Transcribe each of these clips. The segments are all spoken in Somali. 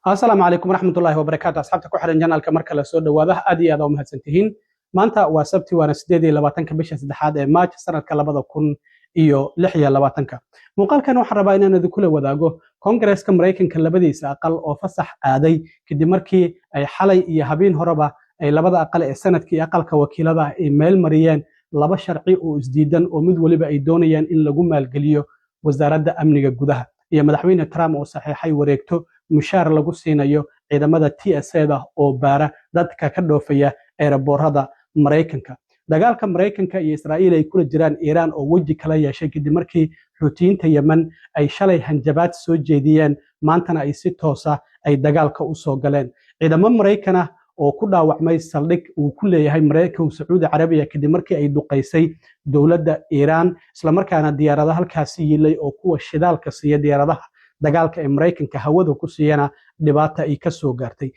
السلام عليكم ورحمة الله وبركاته أصحابتك وحرن جنالك مركز السود وهذا أدي أدو مهتسنتهين maanta waa sabti waana 28 bisha saddexaad ee March sanadka 2026 muuqaalkan waxaan rabaa inaan idin kula wadaago Congress-ka Mareykanka labadiisa aqal oo fasax aaday kadib markii ay xalay iyo habeen horeba ay labada aqal ee sanadkii aqalka wakiilada ay meel mariyeen laba sharci oo isdiidan oo mid waliba ay doonayaan in lagu maalgeliyo wasaaradda amniga gudaha iyo madaxweyne Trump oo saxiixay wareegto mushaar lagu siinayo ciidamada TSA-da oo baara dadka ka dhoofaya eeraboorada Mareykanka dagaalka Mareykanka iyo Israa'iil ay kula jiraan Iran oo waji kala yeeshay kadib markii Xuutiyiinta Yemen ay shalay hanjabaad soo jeediyeen maantana ay si toos ah ay dagaalka u soo galeen ciidamo Mareykan ah oo ku dhaawacmay saldhig uu ku leeyahay Mareykanka Sacuudi Carabiya kadib markii ay duqeysay dawladda Iran isla markaana diyaaradaha halkaas yilay oo kuwa shidaalka siiya diyaaradaha dagaalka ee Mareykanka hawada ku siiyana dhibaato ay ka soo gaartay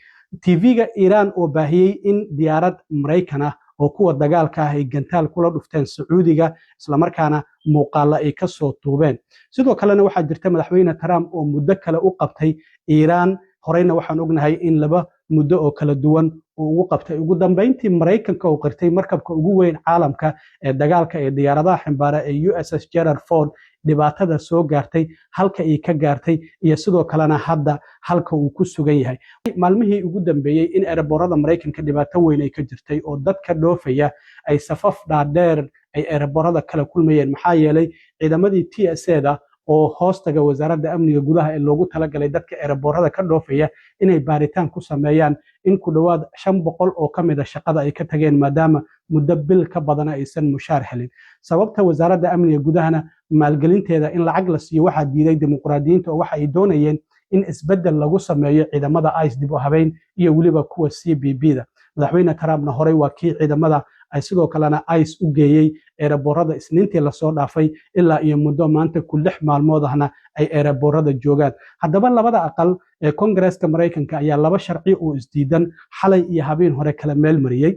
TV-ga Iran oo baahiyay in diyaarad Mareykan ah oo kuwa dagaalka ah ay gantaal kula dhufteen Sacuudiga isla markaana muuqaal ay ka soo tuubeen sidoo kalena waxa jirta madaxweyne Trump oo muddo kale u qabtay Iran horeyna waxaan ognahay in laba muddo oo kala duwan uu ugu qabtay ugu dambeyntii Mareykanka oo qirtay markabka ugu weyn caalamka ee dagaalka ee diyaaradaha ximbaara ee USS Gerald Ford dhibaatada soo gaartay halka ay ka gaartay iyo sidoo kalena hadda halka uu ku sugan yahay maalmihii ugu dambeeyay in eeraboorada Mareykanka dhibaato weyn ay ka jirtay oo dadka dhoofaya ay safaf dhaadheer ay eeraboorada kala kulmayeen maxaa yeelay ciidamadii TSA-da oo hoostaga wasaaradda amniga gudaha ee loogu talagalay dadka eeraboorada ka dhoofaya inay baaritaan ku sameeyaan in ku dhawaad 500 oo kamid ah shaqada ay ka tageen maadaama muddo bil ka badan aysan mushaar helin sababta wasaaradda amniga gudahana maalgelinteeda in lacag la siiyo waxa diiday dimuqraadiyiinta oo waxa ay doonayeen in isbedel lagu sameeyo ciidamada ICE dib u habeyn iyo waliba kuwa CBP-da madaxweyne Trumpna horey waa kii ciidamada ay sidoo kalena ICE u geeyay eeraboorada isniintii la soo dhaafay ilaa iyo muddo maanta ku 6 maalmood ahna ay eeraboorada joogaan haddaba labada aqal ee Congress-ka Mareykanka ayaa laba sharci oo isdiidan xalay iyo habeen hore kala meel mariyay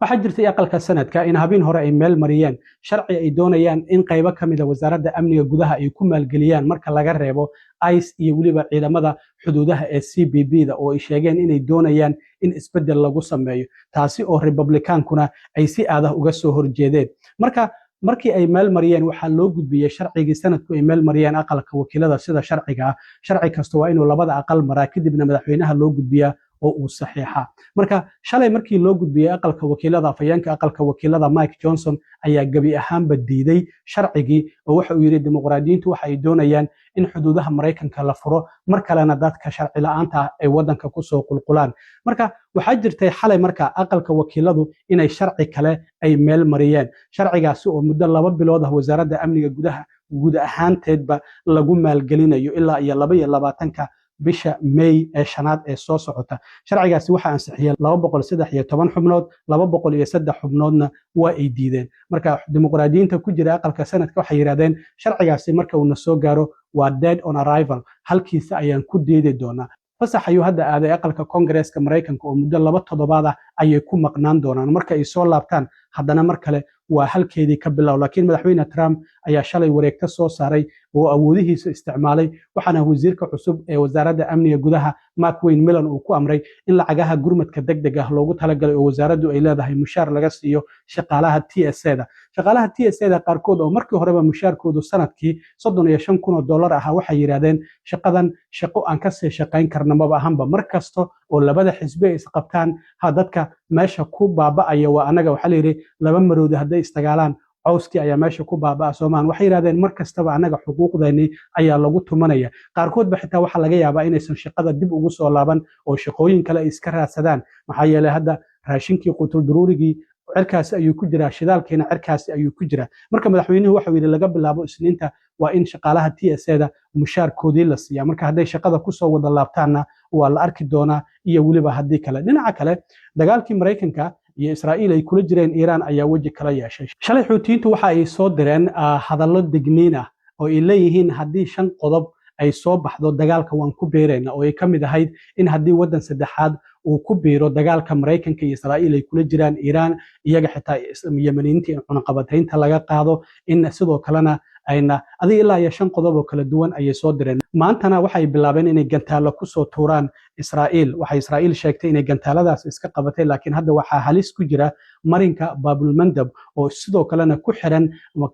waxa jirtay aqalka sanadka in habeen hore ay meel mariyeen sharci ay doonayaan in qaybo kamid ah wasaaradda amniga gudaha ay ku maalgeliyaan marka laga reebo ICE iyo waliba ciidamada xuduudaha ee CBP-da oo ay sheegeen inay doonayaan in isbedel lagu sameeyo taasi oo Republicaankuna ay si aad ah uga soo horjeedeen markii ay meel mariyeen waxa loo gudbiyay sharcigii sanadku ay meel mariyeen aqalka wakiilada sida sharci kasta waa inuu labada aqal maraa kadibna madaxweynaha loo gudbiyaa oo uu saxiixa marka shalay markii loo gudbiyay aqalka wakiilada afayeenka aqalka wakiilada Mike Johnson ayaa gabi ahaanba diiday sharcigii oo waxa uu yiri dimuqraadiyiintu waxa ay doonayaan in xuduudaha Mareykanka la furo mar kalena dadka sharci la'aanta ay wadanka ku soo qulqulaan marka waxa jirtay xalay marka aqalka wakiiladu inay sharci kale ay meel mariyeen sharcigaasi oo muddo 2 bilood ah wasaaradda amniga gudaha guud ahaanteedba lagu maalgelinayo ilaa iyo 22 bisha May ee shanaad ee soo socota sharcigaasi waxa ansixiyay 213 xubnood 203 xubnoodna waa ay diideen marka dimuqraadiyiinta ku jira aqalka sanadka waxay yiraahdeen sharcigaasi marka uu soo gaaro waa dead on arrival halkiisa ayaan ku diidi doonaa fasax ayuu hadda aaday aqalka Congress-ka Mareykanka oo muddo 2 toddobaad ah ayay ku maqnaan doonaan marka ay soo laabtaan haddana mar kale waa halkeedii ka bilow laakiin madaxweyne Trump ayaa shalay wareegto soo saaray oo awoodihiisa isticmaalay waxaana wasiirka cusub ee wasaaradda amniga gudaha Mark Wayne Millen uu ku amray in lacagaha gurmadka degdeg ah loogu talagalay oo wasaaraddu ay leedahay mushaar laga siiyo shaqaalaha TSA-da qaarkood oo markii horeba mushaarkoodu sanadkii $35,000 ah waxay yiraahdeen shaqadan shaqo aan ka sii shaqayn karno ma ahanba markasto oo labada xisbi is qabtaan dadka meesha ku baaba'aya waa anaga waxa la yiri laba maroodi haday istagaalaan cawski ayaa meesha ku baabaa Soomaan waxay yiraahdeen markastaba anaga xuquuqdeeni ayaa lagu tumanaya qaarkood ba xitaa waxa laga yaabaa inaysan shaqada dib ugu soo laaban oo shaqooyin kale iska raadsadaan maxaa yeelay hadda raashinkii qutul daruurigii cirkaasi ayuu ku jiraa shidaalkeena cirkaasi ayuu ku jiraa marka madaxweynuhu waxa uu yiri laga bilaabo isniinta waa in shaqaalaha TSA-da mushaarkoodii la siiyaa marka haday shaqada ku soo wada laabtaana waa la arki doonaa iyo waliba hadii kale dhinaca kale dagaalkii Mareykanka iyo Israa'iil ay kula jireen Iran ayaa waji kala yeeshay shalay Xuutiyiintu waxa ay soo direen hadallo digniin ah oo ay leeyihiin hadii 5 qodob ay soo baxdo dagaalka waan ku beerayna oo ay kamid ahayd in hadii wadan saddexaad uu ku biiro dagaalka Mareykanka iyo Israa'iil ay kula jiraan Iran iyaga xitaa Yemeniinta in cunaqabataynta laga qaado in sidoo kalena ayna adiga ilaa iyo 5 qodob oo kala duwan ayay soo direen maantana waxay bilaabeen inay gantaalo ku soo tuuraan Israa'iil waxay Israa'iil sheegtay inay gantaaladaas iska qabatay laakiin hadda waxaa halis ku jira marinka Babul Mandab oo sidoo kalena ku xiran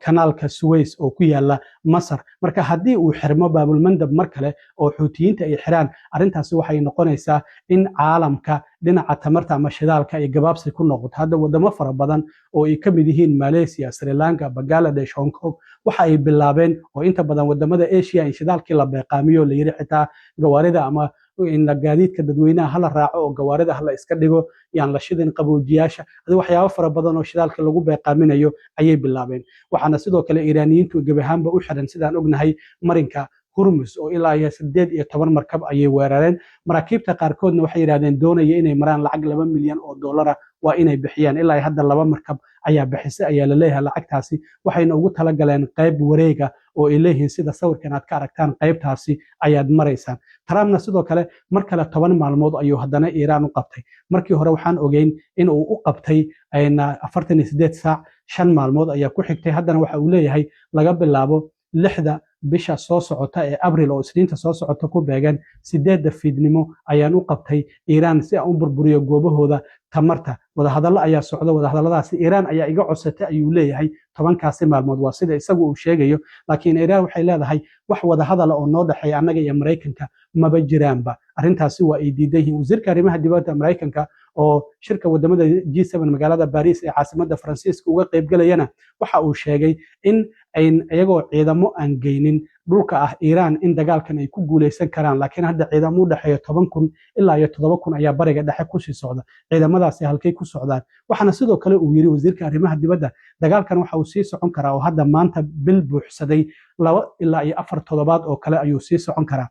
kanaalka Suez oo ku yaala Masar marka haddii uu xirmo Babul Mandab mar kale oo xuutiyiinta ay xiraan arrintaasi waxay noqonaysaa in caalamka dhinaca tamarta ama shidaalka ay gabaabsi ku noqoto hadda wadamo fara badan oo ay ka mid yihiin Malaysia, Sri Lanka, Bangladesh, Hong Kong waxa ay bilaabeen oo inta badan wadamada Asia in shidaalkii la beeqaamiyo la yiri xitaa gawaarida ama in gaadiidka dadweynaha hala raaco oo gawaarida hala iska dhigo yaan la shidin qaboojiyaasha waxyaabo fara badan oo shidaalka lagu beeqaaminayo ayay bilaabeen waxaana sidoo kale Iiraaniyiintu gabahaanba u xiran sidaan ognahay marinka Hormuz oo ilaa 18 markab ayay weerareen maraakiibta qaarkoodna waxay yiraahdeen doonaya inay maraan lacag 2 milyan oo dollar waa inay bixiyaan ilaa hadda 2 markab ayaa bixisay ayaa la leeyahay lacagtaasi waxayna ugu tala galeen qayb wareega oo ay leeyihiin sida sawirkan aad ka aragtaan qaybtaasi ayaad maraysaan Trumpna sidoo kale mar kale 10 maalmood ayuu haddana Iiraan u qabtay markii hore waxaan ogeyn in uu u qabtay 48 saac 5 maalmood ayaa ku xigtay haddana waxa uu leeyahay laga bilaabo 6 bisha soo socota ee Abriil oo Isniinta soo socota ku beegan 8 fiidnimo ayaan u qabtay Iiraan si aan u burburiyo goobahooda tamarta wadahadallo ayaa socda wadahadalladaasi Iiraan ayaa iga codsatay ayuu leeyahay 10kaasi maalmood waa sida isagu uu sheegayo laakiin Iiraan waxay leedahay wax wadahadal oo noo dhaxay annaga iyo Mareykanka maba jiraanba arrintaasi waa ay diidan yihiin wasiirka arrimaha dibadda Mareykanka oo shirka wadamada G7 magaalada Paris ee caasimadda Faransiiska uga qayb galayana waxa uu sheegay in iyagoo ciidamo aan geynin dhulka ah Iiraan in dagaalkan ay ku guuleysan karaan laakiin hadda ciidamo u dhaxeeyo 10,000 ilaa 7,000 ayaa bariga dhexe ku sii socda ciidamadaasi halkay ku socdaan waxaana sidoo kale uu yiri wasiirka arrimaha dibadda dagaalkan waxa uu sii socon karaa oo hadda maanta bil buuxsaday 2 ilaa 4 toddobaad oo kale ayuu sii socon karaa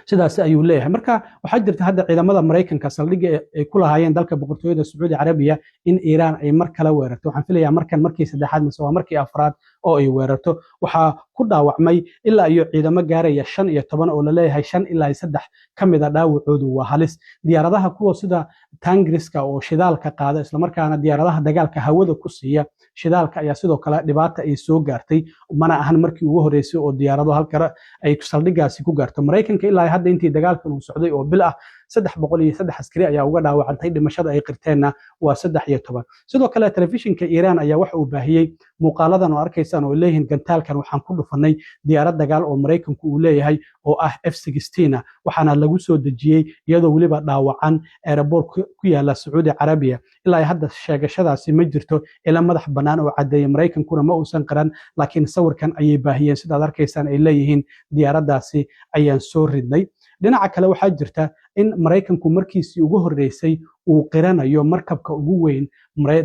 sidaas ayuu leeyahay marka waxa jirta hadda ciidamada Mareykanka saldhiga ay ku lahaayeen dalka boqortooyada Sacuudi Carabiya in Iiraan ay mar kale weerarto waxaan filayaa markii saddexaad mise waa markii afraad oo ay weerarto waxa ku dhaawacmay ilaa iyo ciidamo gaaraya 15 oo la leeyahay 5 ilaa 3 kamida dhaawacoodu waa halis diyaaradaha kuwa sida Tangriska oo shidaalka qaada isla markaana diyaaradaha dagaalka hawada ku siiya shidaalka ayaa sidoo kale dhibaato ay soo gaartay mana ahan markii ugu horeysay oo diyaarado halka ay saldhigaasi ku gaarto Mareykanka ilaa hadda intii dagaalkan uu socday oo bil ah 303 askari ayaa uga dhaawacantay dhimashada ay qirteenna waa 13 sidoo kale telefishinka Iiraan ayaa wax uu baahiyay muuqaaladan oo arkaysaan oo leeyihiin gantaalkan waxaan ku dhufanay diyaarad dagaal oo Mareykanku uu leeyahay oo ah F-16 waxaana lagu soo dejiyay iyadoo waliba dhaawacan airport ku yaala Sacuudi Carabiya ilaa hadda sheegashadaasi ma jirto ila madax banaan oo cadeeyay Mareykankuna ma uusan qaran laakiin sawirkan ayay baahiyeen sida aad arkaysaan ay leeyihiin diyaaradaasi ayaan soo ridnay dhinaca kale waxaa jirta in Mareykanku markiisii ugu horeysay uu qiranayo markabka ugu weyn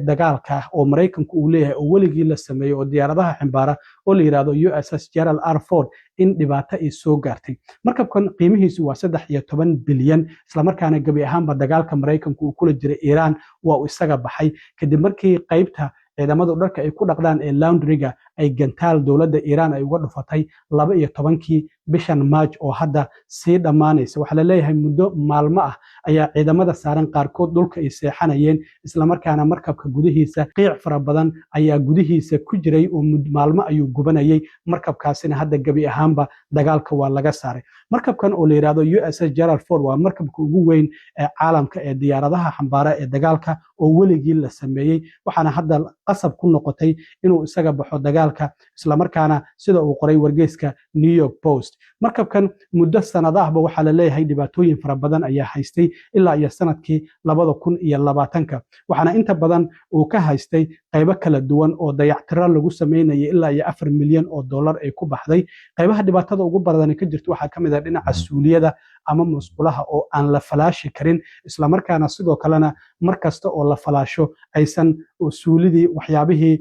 dagaalka oo Mareykanku uu leeyahay oo waligii la sameeyo oo diyaaradaha ximbaara oo la yiraahdo USS Gerald R. Ford in dhibaato ay soo gaartay markabkan qiimihiisu waa 13 bilyan isla markaana gabi ahaanba dagaalka Mareykanku uu kula jiray Iiraan waa uu isaga baxay kadib markii qaybta ciidamada dharka ay ku dhaqdaan ee laundryga ay gantaal dowladda Iiraan ay uga dhufatay 12kii bishan March oo hadda sii dhamaanaysa waxa la leeyahay muddo maalmo ah ayaa ciidamada saaran qaarkood dhulka ay seexanayeen isla markaana markabka gudihiisa qiic fara badan ayaa gudihiisa ku jiray oo maalmo ayuu gubanayay markabkaasina hadda gabi ahaanba dagaalka waa laga saaray markabkan oo la yiraahdo USS Gerald Ford waa markabka ugu weyn ee caalamka ee diyaaradaha xambaara ee dagaalka oo waligii la sameeyay waxaana hadda qasab ku noqotay inuu isaga baxo dagaalka isla markaana sida uu qoray wargeyska New York Post markabkan muddo sanado ahba waxa la leeyahay dhibaatooyin fara badan ayaa haystay ilaa iyo sanadkii 2020 waxaana inta badan uu ka haystay qaybo kala duwan oo dayactiro lagu sameeyay ilaa iyo 4 milyan oo dollar ay ku baxday qaybaha dhibaatada ugu badan ka jirto waxa kamid ah dhinaca suuliyada ama musqulaha oo aan la falaashi karin isla markaana sidoo kalena markasta oo la falaasho aysan suulidii waxyaabihii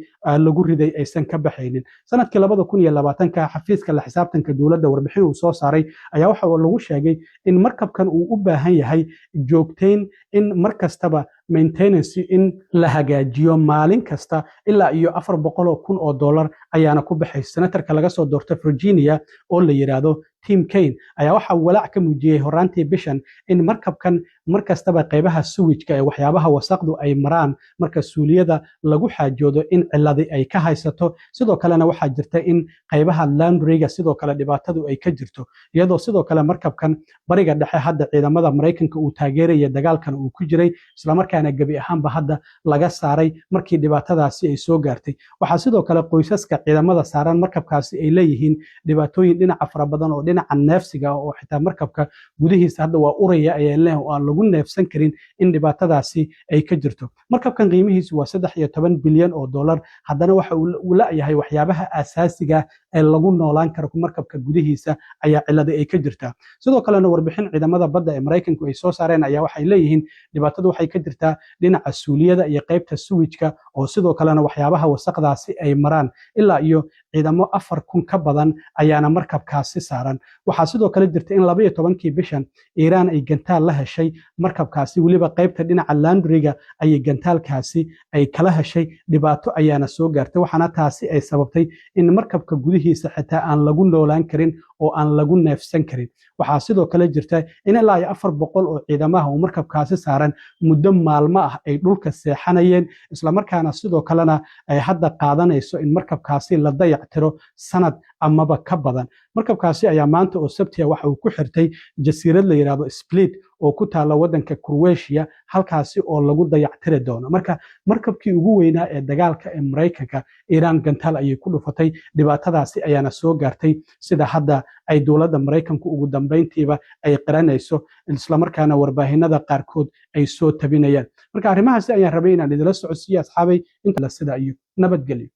lagu riday aysan ka baxaynin sanadkii 2020 xafiiska la xisaabtanka dowladda warbixin uu soo saaray ayaa waxa lagu sheegay in markabkan uu u baahan yahay joogteyn in markastaba maintenance in la hagaajiyo maalin kasta ilaa iyo $400,000 ayaana ku baxay. Senatarka laga soo doortay Virginia oo la yiraahdo Tim Kaine ayaa waxa uu walaac ka muujiyay horaantii bishan in markabkan markastaba qaybaha sewage-ka ee waxyaabaha wasaqdu ay maraan marka suuliyada lagu xaajoodo in ciladi ay ka haysato. Sidoo kalena waxaa jirta in qaybaha laundry-ga sidoo kale dhibaatadu ay ka jirto, iyadoo sidoo kale markabkan bariga dhexe hadda ciidamada Mareykanka uu taageeraya dagaalkan uu ku jiray, isla markaana gabi ahaanba hadda laga saaray markii dhibaatadaasi ay soo gaartay. Waxaa sidoo kale qoysaska ciidamada saaran markabkaasi ay leeyihiin dhibaatooyin dhinaca fara badan oo dhinaca neefsiga oo xitaa markabka gudihiisa hadda waa uraya ayay leeyahay oo aan lagu neefsan karin in dhibaatadaasi ay ka jirto. Markabkan qiimihiisu waa $13 bilyan, haddana waxa uu la'yahay waxyaabaha aasaasiga ee lagu noolaan karo markabka gudihiisa ayaa cilada ay ka jirtaa. Sidoo kalena warbixin ciidamada badda ee Mareykanku ay soo saareen ayaa waxay leeyihiin dhibaatadu waxay ka jirtaa dhinaca suuliyada iyo qaybta sewage-ka oo sidoo kalena waxyaabaha wasaqdaasi ay maraan ilaa iyo ciidamo 4,000 ka badan ayaana markabkaasi saaran. Waxaa sidoo kale jirta in 12kii bishan Iiraan ay gantaal la heshay markabkaasi, weliba qaybta dhinaca laundry-ga ayay gantaalkaasi ay kala heshay, dhibaato ayaana soo gaartay. Waxaana taasi ay sababtay in markabka gudihiisa xitaa aan lagu noolaan karin oo aan lagu neefsan karin. Waxaa sidoo kale jirta in ilaa iyo 400 oo ciidamaha uu markabkaasi saaran muddo maalmo ah ay dhulka seexanayeen, isla markaana sidoo kalena ay hadda qaadanayso in markabkaasi la dayactiro sanad amaba ka badan. Markabkaasi ayaa maanta oo Sabti waxa uu ku xirtay jasiirad la yiraahdo Split oo ku taala wadanka Croatia, halkaasi oo lagu dayactiri doono. Marka markabkii ugu weynaa ee dagaalka ee Mareykanka Iiraan gantaal ayay ku dhufatay, dhibaatadaasi ayaana soo gaartay sida hadda ay dowladda Mareykanku ugu dambeyntiiba ay qiranayso, isla markaana warbaahinada qaarkood ay soo tabinayaan. Marka arrimahaasi ayaan rabay inaan idila socodsiiyo asxaabay inta la sida iyo nabadgelyo.